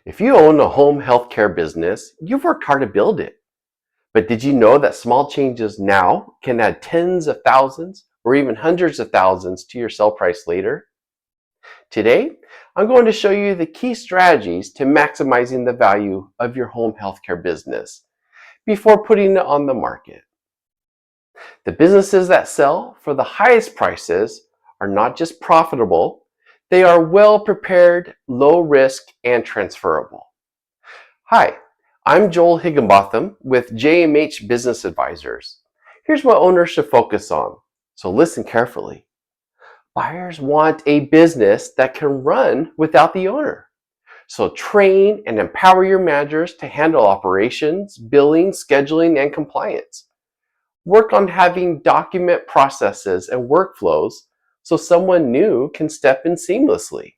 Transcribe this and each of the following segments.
If you own a home healthcare business, you've worked hard to build it. But did you know that small changes now can add tens of thousands or even hundreds of thousands to your sell price later? Today, I'm going to show you the key strategies to maximizing the value of your home healthcare business before putting it on the market. The businesses that sell for the highest prices are not just profitable, they are well prepared, low risk, and transferable. Hi, I'm Joel Higginbotham with JMH Business Advisors. Here's what owners should focus on, so listen carefully. Buyers want a business that can run without the owner. So train and empower your managers to handle operations, billing, scheduling, and compliance. Work on having document processes and workflows so someone new can step in seamlessly.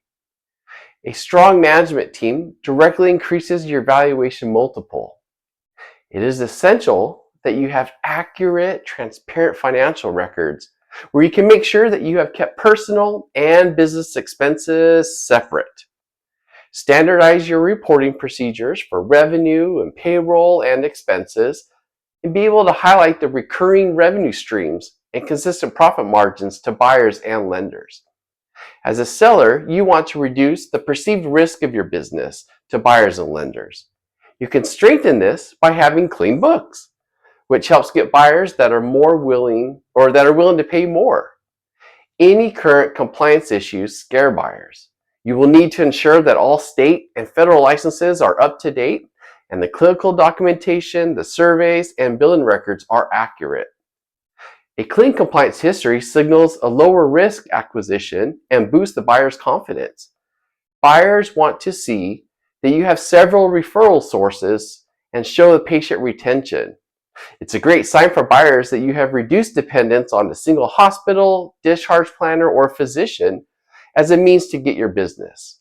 A strong management team directly increases your valuation multiple. It is essential that you have accurate, transparent financial records where you can make sure that you have kept personal and business expenses separate. Standardize your reporting procedures for revenue and payroll and expenses, and be able to highlight the recurring revenue streams and consistent profit margins to buyers and lenders. As a seller, you want to reduce the perceived risk of your business to buyers and lenders. You can strengthen this by having clean books, which helps get buyers that are willing to pay more. Any current compliance issues scare buyers. You will need to ensure that all state and federal licenses are up to date and the clinical documentation, the surveys, and billing records are accurate. A clean compliance history signals a lower risk acquisition and boosts the buyer's confidence. Buyers want to see that you have several referral sources and show the patient retention. It's a great sign for buyers that you have reduced dependence on a single hospital, discharge planner, or physician as a means to get your business.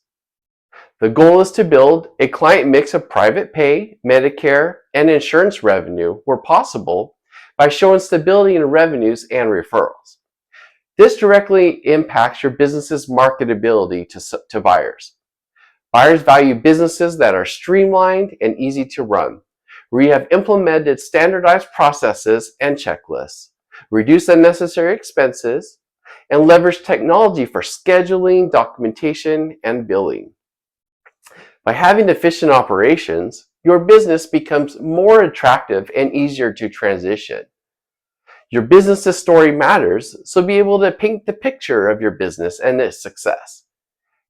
The goal is to build a client mix of private pay, Medicare, and insurance revenue where possible by showing stability in revenues and referrals. This directly impacts your business's marketability to buyers. Buyers value businesses that are streamlined and easy to run, where you have implemented standardized processes and checklists, reduce unnecessary expenses, and leverage technology for scheduling, documentation, and billing. By having efficient operations, your business becomes more attractive and easier to transition. Your business's story matters, so be able to paint the picture of your business and its success.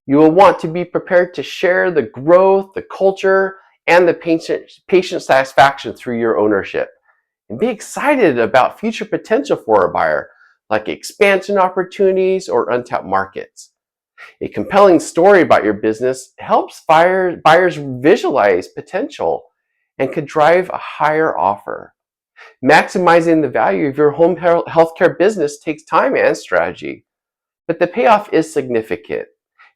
You will want to be prepared to share the growth, the culture, and the patient satisfaction through your ownership. And be excited about future potential for a buyer, like expansion opportunities or untapped markets. A compelling story about your business helps buyers visualize potential and could drive a higher offer. Maximizing the value of your home healthcare business takes time and strategy, but the payoff is significant.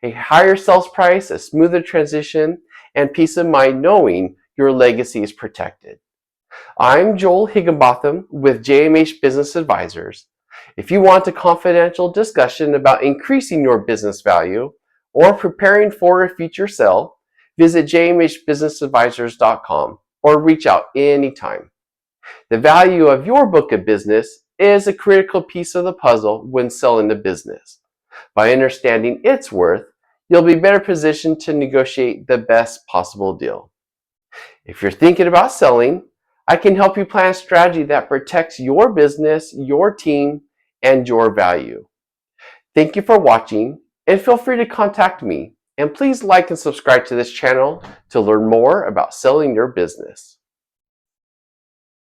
A higher sales price, a smoother transition, and peace of mind knowing your legacy is protected. I'm Joel Higginbotham with JMH Business Advisors. If you want a confidential discussion about increasing your business value or preparing for a future sale, visit jmhbusinessadvisors.com or reach out anytime. The value of your book of business is a critical piece of the puzzle when selling a business. By understanding its worth, you'll be better positioned to negotiate the best possible deal. If you're thinking about selling, I can help you plan a strategy that protects your business, your team, and your value. Thank you for watching, and feel free to contact me. And please like and subscribe to this channel to learn more about selling your business.